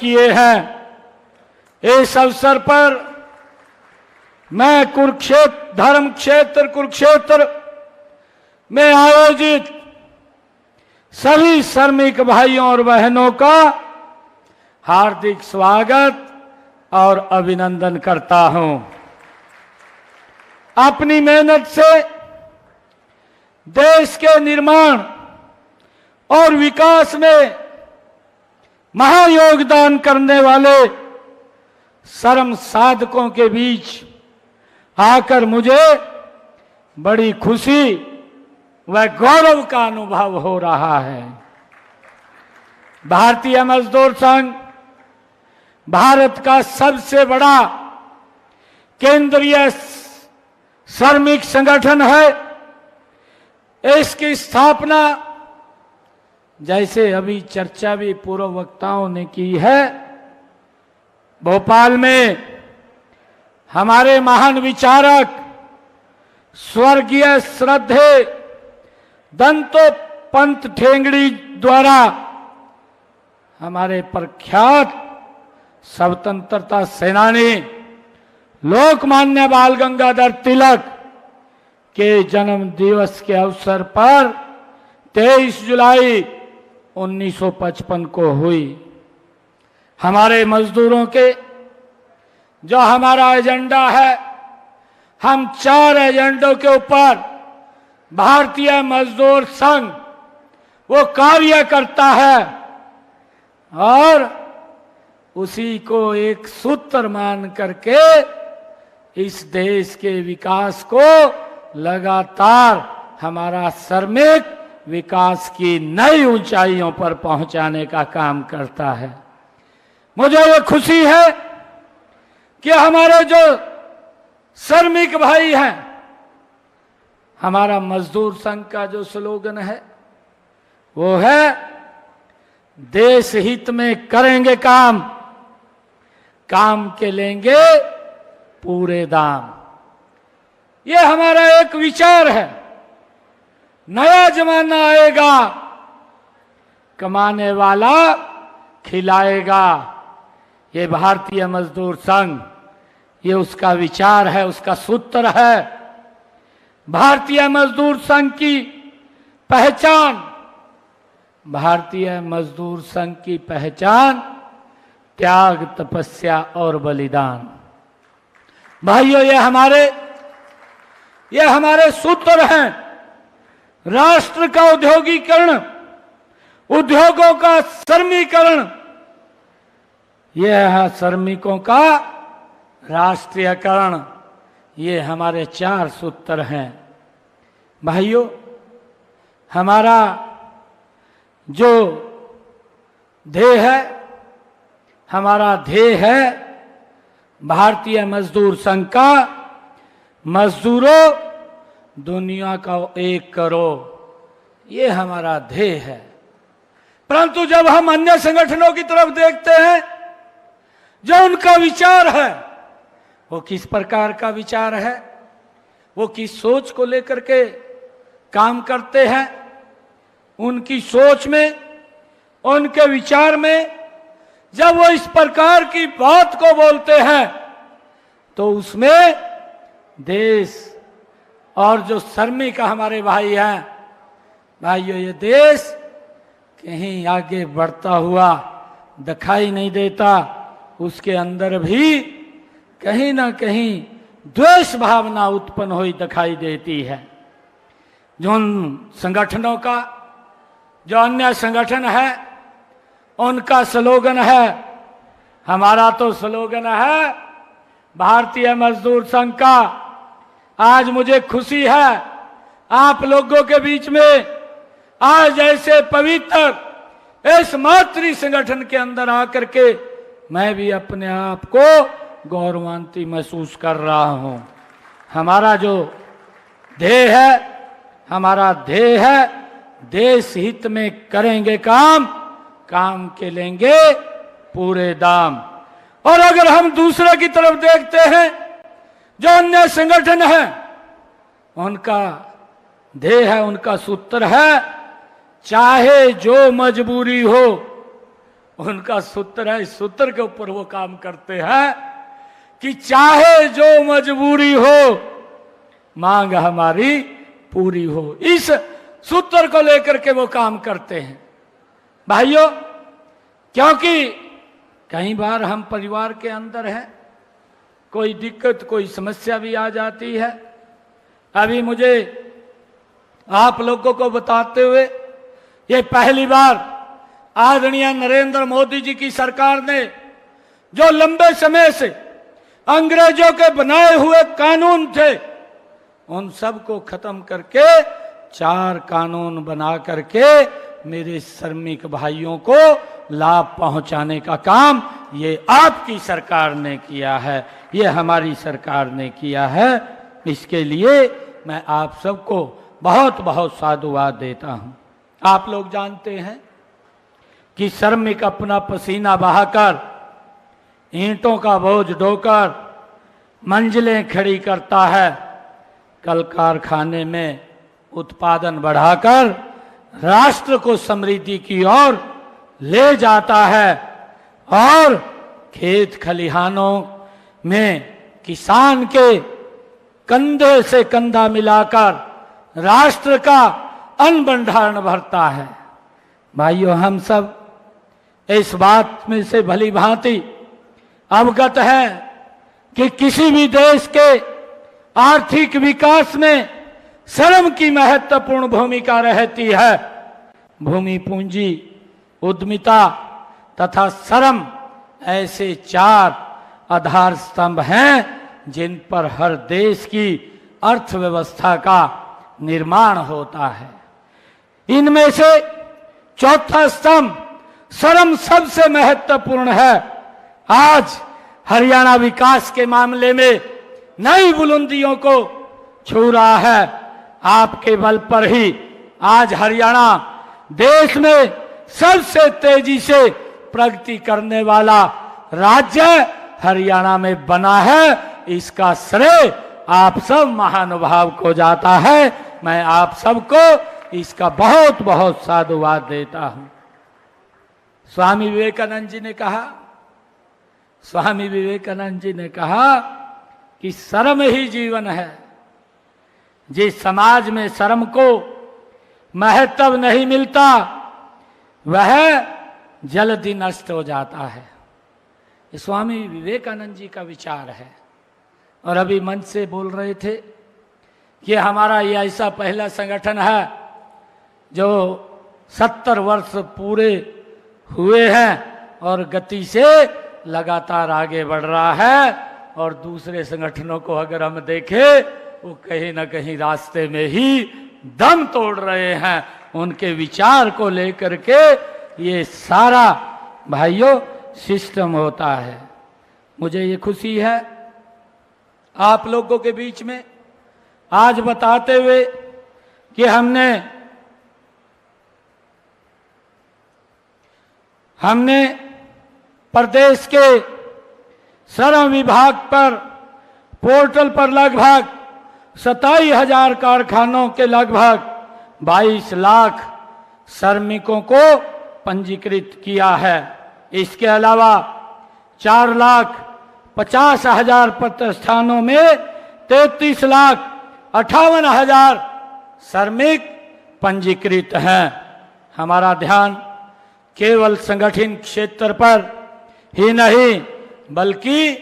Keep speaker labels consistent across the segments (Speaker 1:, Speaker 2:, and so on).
Speaker 1: किए हैं। इस अवसर पर मैं कुरुक्षेत्र धर्म क्षेत्र कुरुक्षेत्र में आयोजित सभी श्रमिक भाइयों और बहनों का हार्दिक स्वागत और अभिनंदन करता हूं। अपनी मेहनत से देश के निर्माण और विकास में महायोगदान करने वाले श्रम साधकों के बीच आकर मुझे बड़ी खुशी व गौरव का अनुभव हो रहा है। भारतीय मजदूर संघ भारत का सबसे बड़ा केंद्रीय श्रमिक संगठन है। इसकी स्थापना, जैसे अभी चर्चा भी पूर्व वक्ताओं ने की है, भोपाल में हमारे महान विचारक स्वर्गीय श्रद्धे दंतोपंत ठेंगड़ी द्वारा हमारे प्रख्यात स्वतंत्रता सेनानी लोकमान्य बाल गंगाधर तिलक के जन्म दिवस के अवसर पर 23 जुलाई 1955 को हुई। हमारे मजदूरों के जो हमारा एजेंडा है, हम 4 एजेंडों के ऊपर भारतीय मजदूर संघ वो कार्य करता है और उसी को एक सूत्र मान करके इस देश के विकास को लगातार हमारा श्रमिक विकास की नई ऊंचाइयों पर पहुंचाने का काम करता है। मुझे ये खुशी है कि हमारे जो श्रमिक भाई हैं, हमारा मजदूर संघ का जो स्लोगन है वो है देश हित में करेंगे काम, काम के लेंगे पूरे दाम। ये हमारा एक विचार है। नया जमाना आएगा, कमाने वाला खिलाएगा। ये भारतीय मजदूर संघ, ये उसका विचार है, उसका सूत्र है। भारतीय मजदूर संघ की पहचान, भारतीय मजदूर संघ की पहचान त्याग, तपस्या और बलिदान। भाइयों, ये हमारे सूत्र हैं। राष्ट्र का औद्योगिकरण, उद्योगों का श्रमीकरण, यह है श्रमिकों का राष्ट्रीयकरण। ये हमारे 4 सूत्र हैं। भाइयों, हमारा जो ध्येय है, हमारा ध्येय है भारतीय मजदूर संघ का मजदूरों दुनिया का एक करो, ये हमारा ध्येय है। परंतु जब हम अन्य संगठनों की तरफ देखते हैं, जो उनका विचार है, वो किस प्रकार का विचार है, वो किस सोच को लेकर के काम करते हैं, उनकी सोच में, उनके विचार में जब वो इस प्रकार की बात को बोलते हैं, तो उसमें देश और जो श्रमिक हमारे भाई हैं, भाइयों, ये देश कहीं आगे बढ़ता हुआ दिखाई नहीं देता। उसके अंदर भी कहीं ना कहीं द्वेष भावना उत्पन्न हुई दिखाई देती है। जो उन संगठनों का, जो अन्य संगठन है, उनका स्लोगन है, हमारा तो स्लोगन है भारतीय मजदूर संघ का। आज मुझे खुशी है आप लोगों के बीच में आज ऐसे पवित्र इस मातृ संगठन के अंदर आकर के मैं भी अपने आप को गौरवान्वित महसूस कर रहा हूं। हमारा जो ध्येय है, हमारा ध्येय है देश हित में करेंगे काम, काम के लेंगे पूरे दाम। और अगर हम दूसरे की तरफ देखते हैं, जो अन्य संगठन है, उनका ध्येय है, उनका सूत्र है चाहे जो मजबूरी हो उनका सूत्र है, इस सूत्र के ऊपर वो काम करते हैं कि चाहे जो मजबूरी हो, मांग हमारी पूरी हो। इस सूत्र को लेकर के वो काम करते हैं भाइयों। क्योंकि कई बार हम परिवार के अंदर हैं, कोई दिक्कत कोई समस्या भी आ जाती है। अभी मुझे आप लोगों को बताते हुए ये पहली बार आदरणीय नरेंद्र मोदी जी की सरकार ने जो लंबे समय से अंग्रेजों के बनाए हुए कानून थे, उन सब को खत्म करके 4 कानून बना करके मेरे श्रमिक भाइयों को लाभ पहुंचाने का काम ये आपकी सरकार ने किया है, ये हमारी सरकार ने किया है। इसके लिए मैं आप सबको बहुत बहुत साधुवाद देता हूं। आप लोग जानते हैं कि श्रमिक अपना पसीना बहाकर, ईंटों का बोझ ढोकर मंजिलें खड़ी करता है, कल कारखाने में उत्पादन बढ़ाकर राष्ट्र को समृद्धि की ओर ले जाता है और खेत खलिहानों में किसान के कंधे से कंधा मिलाकर राष्ट्र का अन्न भंडारण भरता है। भाइयों, हम सब इस बात में से भली भांति अवगत है कि किसी भी देश के आर्थिक विकास में श्रम की महत्वपूर्ण भूमिका रहती है। भूमि, पूंजी, उद्यमिता तथा श्रम ऐसे 4 आधार स्तंभ हैं जिन पर हर देश की अर्थव्यवस्था का निर्माण होता है। इनमें से चौथा स्तंभ श्रम सबसे महत्वपूर्ण है। आज हरियाणा विकास के मामले में नई बुलंदियों को छू रहा है। आपके बल पर ही आज हरियाणा देश में सबसे तेजी से प्रगति करने वाला राज्य हरियाणा में बना है। इसका श्रेय आप सब महानुभाव को जाता है। मैं आप सबको इसका बहुत बहुत साधुवाद देता हूं। स्वामी विवेकानंद जी ने कहा कि श्रम ही जीवन है। जिस समाज में श्रम को महत्व नहीं मिलता, वह जल्दी नष्ट हो जाता है। स्वामी विवेकानंद जी का विचार है। और अभी मंच से बोल रहे थे कि हमारा ये ऐसा पहला संगठन है जो 70 वर्ष पूरे हुए हैं और गति से लगातार आगे बढ़ रहा है। और दूसरे संगठनों को अगर हम देखें, वो कहीं ना कहीं रास्ते में ही दम तोड़ रहे हैं। उनके विचार को लेकर के ये सारा भाइयों सिस्टम होता है। मुझे ये खुशी है आप लोगों के बीच में आज बताते हुए कि हमने प्रदेश के श्रम विभाग पर पोर्टल पर लगभग 27,000 कारखानों के लगभग 22 लाख श्रमिकों को पंजीकृत किया है। इसके अलावा 4,50,000 प्रतिष्ठानों में 33,58,000 श्रमिक पंजीकृत हैं। हमारा ध्यान केवल संगठित क्षेत्र पर ही नहीं बल्कि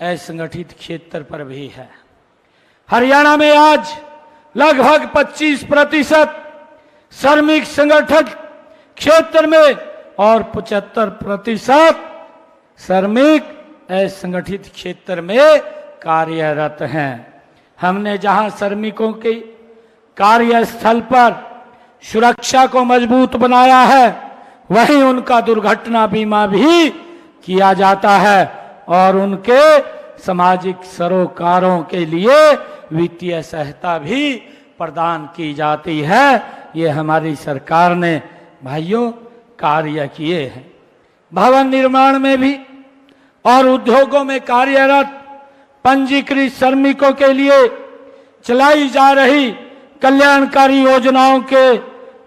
Speaker 1: असंगठित क्षेत्र पर भी है। हरियाणा में आज लगभग 25% श्रमिक संगठित क्षेत्र में और 75% श्रमिक असंगठित क्षेत्र में कार्यरत हैं। हमने जहां श्रमिकों के कार्यस्थल पर सुरक्षा को मजबूत बनाया है, वहीं उनका दुर्घटना बीमा भी किया जाता है और उनके सामाजिक सरोकारों के लिए वित्तीय सहायता भी प्रदान की जाती है। ये हमारी सरकार ने भाइयों कार्य किए हैं। भवन निर्माण में भी और उद्योगों में कार्यरत पंजीकृत श्रमिकों के लिए चलाई जा रही कल्याणकारी योजनाओं के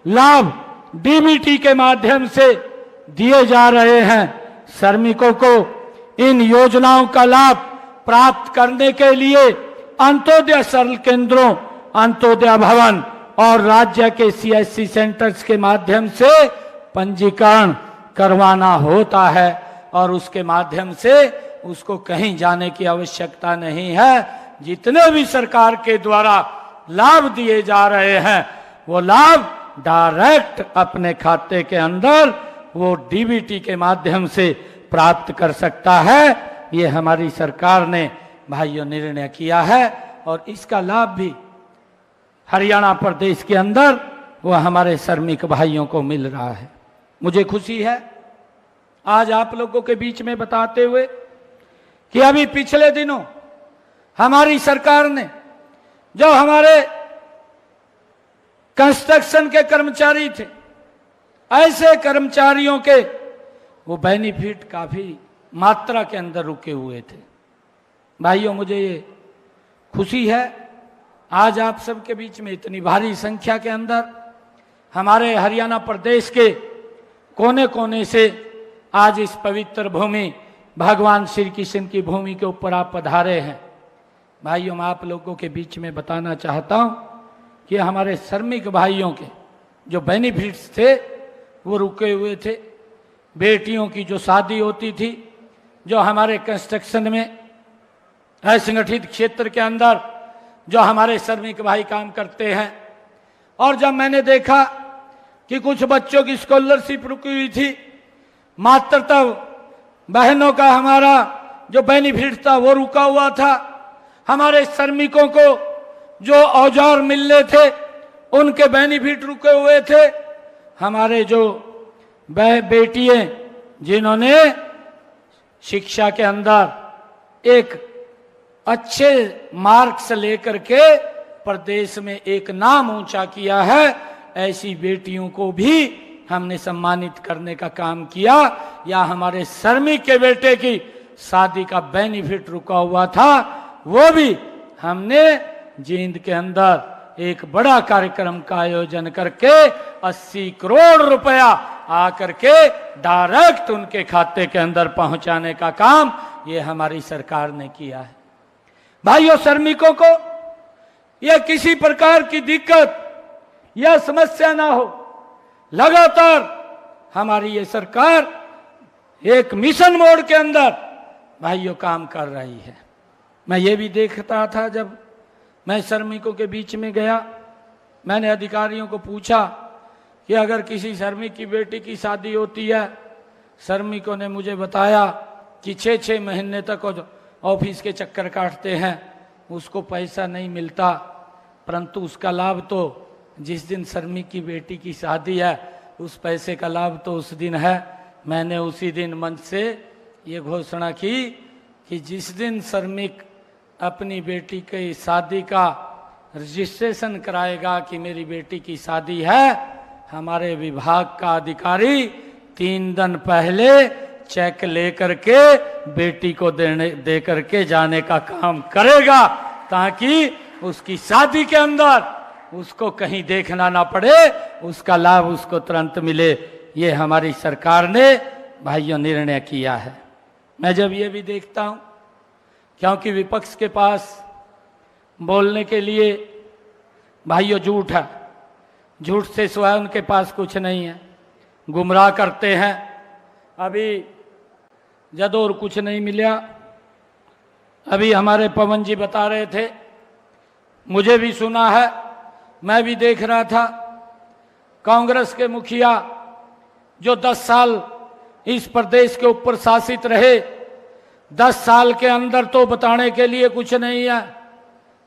Speaker 1: लाभ डीबीटी के माध्यम से दिए जा रहे हैं। श्रमिकों को इन योजनाओं का लाभ प्राप्त करने के लिए अंत्योदय सरल केंद्रों, अंत्योदय भवन और राज्य के CSC सेंटर्स के माध्यम से पंजीकरण करवाना होता है और उसके माध्यम से उसको कहीं जाने की आवश्यकता नहीं है। जितने भी सरकार के द्वारा लाभ दिए जा रहे हैं वो लाभ डायरेक्ट अपने खाते के अंदर वो DBT के माध्यम से प्राप्त कर सकता है। ये हमारी सरकार ने भाइयों निर्णय किया है और इसका लाभ भी हरियाणा प्रदेश के अंदर वो हमारे श्रमिक भाइयों को मिल रहा है। मुझे खुशी है आज आप लोगों के बीच में बताते हुए कि अभी पिछले दिनों हमारी सरकार ने जो हमारे कंस्ट्रक्शन के कर्मचारी थे, ऐसे कर्मचारियों के वो बेनिफिट काफी मात्रा के अंदर रुके हुए थे। भाइयों मुझे ये खुशी है आज आप सबके बीच में इतनी भारी संख्या के अंदर हमारे हरियाणा प्रदेश के कोने कोने से आज इस पवित्र भूमि भगवान श्री कृष्ण की भूमि के ऊपर आप पधारे हैं। भाइयों मैं आप लोगों के बीच में बताना चाहता हूं कि हमारे श्रमिक भाइयों के जो बेनिफिट्स थे वो रुके हुए थे। बेटियों की जो शादी होती थी, जो हमारे कंस्ट्रक्शन में असंगठित क्षेत्र के अंदर जो हमारे श्रमिक भाई काम करते हैं, और जब मैंने देखा कि कुछ बच्चों की स्कॉलरशिप रुकी हुई थी, मात्र तब बहनों का हमारा जो बेनिफिट था वो रुका हुआ था, हमारे श्रमिकों को जो औजार मिलने थे उनके बेनिफिट रुके हुए थे, हमारे जो बेटियां जिन्होंने शिक्षा के अंदर एक अच्छे मार्क्स लेकर के प्रदेश में एक नाम ऊंचा किया है, ऐसी बेटियों को भी हमने सम्मानित करने का काम किया। या हमारे श्रमिक के बेटे की शादी का बेनिफिट रुका हुआ था, वो भी हमने जींद के अंदर एक बड़ा कार्यक्रम का आयोजन करके 80 करोड़ रुपया आकर के डायरेक्ट उनके खाते के अंदर पहुंचाने का काम ये हमारी सरकार ने किया है। भाइयों श्रमिकों को यह किसी प्रकार की दिक्कत या समस्या ना हो, लगातार हमारी ये सरकार एक मिशन मोड के अंदर भाइयों काम कर रही है। मैं ये भी देखता था जब मैं श्रमिकों के बीच में गया, मैंने अधिकारियों को पूछा कि अगर किसी श्रमिक की बेटी की शादी होती है, श्रमिकों ने मुझे बताया कि 6-6 महीने तक ऑफिस के चक्कर काटते हैं, उसको पैसा नहीं मिलता, परंतु उसका लाभ तो जिस दिन श्रमिक की बेटी की शादी है उस पैसे का लाभ तो उस दिन है। मैंने उसी दिन मंच से ये घोषणा की कि जिस दिन श्रमिक अपनी बेटी की शादी का रजिस्ट्रेशन कराएगा कि मेरी बेटी की शादी है, हमारे विभाग का अधिकारी 3 दिन पहले चेक लेकर के बेटी को दे करके जाने का काम करेगा, ताकि उसकी शादी के अंदर उसको कहीं देखना ना पड़े, उसका लाभ उसको तुरंत मिले। ये हमारी सरकार ने भाइयों निर्णय किया है। मैं जब ये भी देखता हूं, क्योंकि विपक्ष के पास बोलने के लिए भाइयों झूठ है, झूठ से सिवाय उनके पास कुछ नहीं है, गुमराह करते हैं। अभी जदोर कुछ नहीं मिला, अभी हमारे पवन जी बता रहे थे, मुझे भी सुना है, मैं भी देख रहा था, कांग्रेस के मुखिया जो 10 साल इस प्रदेश के ऊपर शासित रहे, 10 साल के अंदर तो बताने के लिए कुछ नहीं है।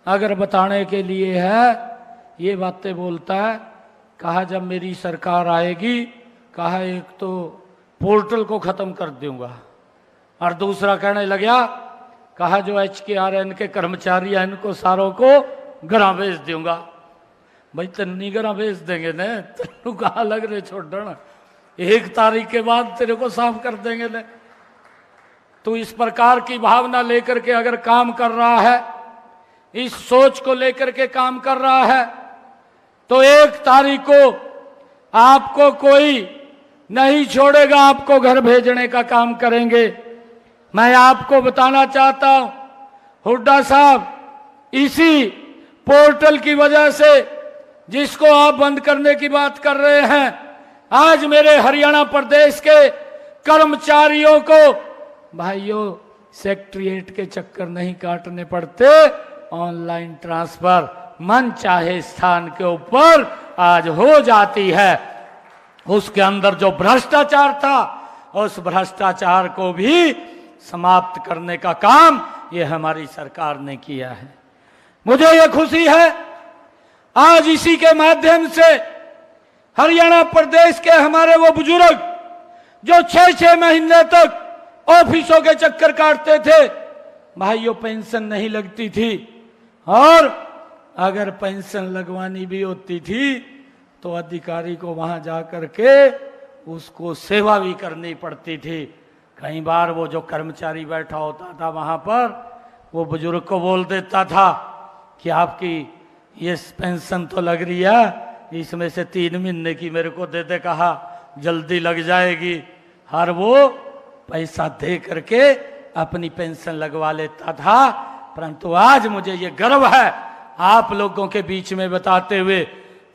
Speaker 1: अगर बताने के लिए है ये बातें बोलता है, कहा जब मेरी सरकार आएगी, कहा एक तो पोर्टल को खत्म कर दूंगा, और दूसरा कहने लगा, कहा जो HKRN के कर्मचारी हैं इनको सारों को घरा भेज दूंगा। भाई तन्नी घरा भेज देंगे ने, तेनू कहा लग रहे छोड़ना, 1 तारीख के बाद तेरे को साफ कर देंगे ने। तो इस प्रकार की भावना लेकर के अगर काम कर रहा है, इस सोच को लेकर के काम कर रहा है, तो 1 तारीख को आपको कोई नहीं छोड़ेगा, आपको घर भेजने का काम करेंगे। मैं आपको बताना चाहता हूं हुड्डा साहब, इसी पोर्टल की वजह से जिसको आप बंद करने की बात कर रहे हैं, आज मेरे हरियाणा प्रदेश के कर्मचारियों को भाइयों सेक्रेटरीट के चक्कर नहीं काटने पड़ते, ऑनलाइन ट्रांसफर मन चाहे स्थान के ऊपर आज हो जाती है। उसके अंदर जो भ्रष्टाचार था, उस भ्रष्टाचार को भी समाप्त करने का काम ये हमारी सरकार ने किया है। मुझे ये खुशी है आज इसी के माध्यम से हरियाणा प्रदेश के हमारे वो बुजुर्ग जो 6-6 महीने तक ऑफिसों के चक्कर काटते थे, भाइयों पेंशन नहीं लगती थी, और अगर पेंशन लगवानी भी होती थी तो अधिकारी को वहां जाकर के उसको सेवा भी करनी पड़ती थी। कई बार वो जो कर्मचारी बैठा होता था वहां पर, वो बुजुर्ग को बोल देता था कि आपकी ये पेंशन तो लग रही है, इसमें से 3 महीने की मेरे को दे दे, कहा जल्दी लग जाएगी। हर वो पैसा दे करके अपनी पेंशन लगवा लेता था। परंतु आज मुझे ये गर्व है आप लोगों के बीच में बताते हुए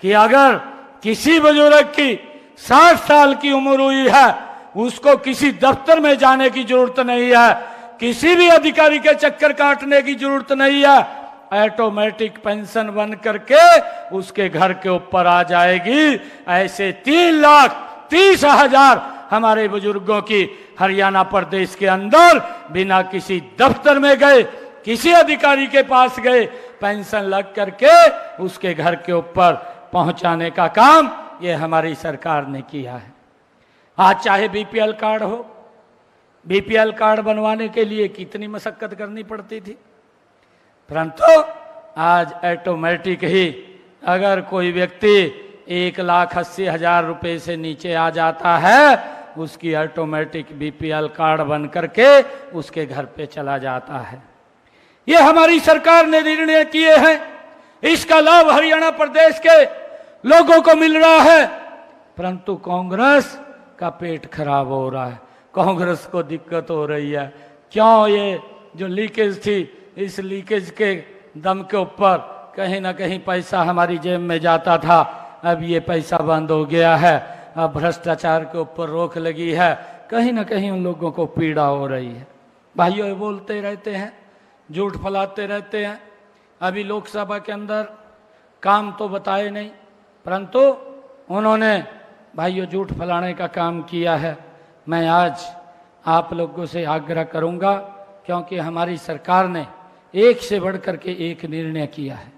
Speaker 1: कि अगर किसी बुजुर्ग की 60 साल की उम्र हुई है, उसको किसी दफ्तर में जाने की जरूरत नहीं है, किसी भी अधिकारी के चक्कर काटने की जरूरत नहीं है, ऑटोमेटिक पेंशन बन करके उसके घर के ऊपर आ जाएगी। ऐसे 3,30,000 हमारे बुजुर्गों की हरियाणा प्रदेश के अंदर बिना किसी दफ्तर में गए, किसी अधिकारी के पास गए, पेंशन लग करके उसके घर के ऊपर पहुंचाने का काम ये हमारी सरकार ने किया है। आज चाहे बीपीएल कार्ड हो, बीपीएल कार्ड बनवाने के लिए कितनी मशक्कत करनी पड़ती थी, परंतु आज ऑटोमेटिक ही अगर कोई व्यक्ति 1,80,000 रुपए से नीचे आ जाता है, उसकी ऑटोमेटिक बीपीएल कार्ड बन करके उसके घर पे चला जाता है। ये हमारी सरकार ने निर्णय किए हैं, इसका लाभ हरियाणा प्रदेश के लोगों को मिल रहा है। परंतु कांग्रेस का पेट खराब हो रहा है, कांग्रेस को दिक्कत हो रही है। क्यों? ये जो लीकेज थी, इस लीकेज के दम के ऊपर कहीं ना कहीं पैसा हमारी जेब में जाता था, अब ये पैसा बंद हो गया है, अब भ्रष्टाचार के ऊपर रोक लगी है, कहीं ना कहीं उन लोगों को पीड़ा हो रही है। भाइयों ये बोलते रहते हैं, झूठ फैलाते रहते हैं। अभी लोकसभा के अंदर काम तो बताए नहीं, परंतु उन्होंने भाइयों झूठ फैलाने का काम किया है। मैं आज आप लोगों से आग्रह करूंगा, क्योंकि हमारी सरकार ने एक से बढ़कर के एक निर्णय किया है।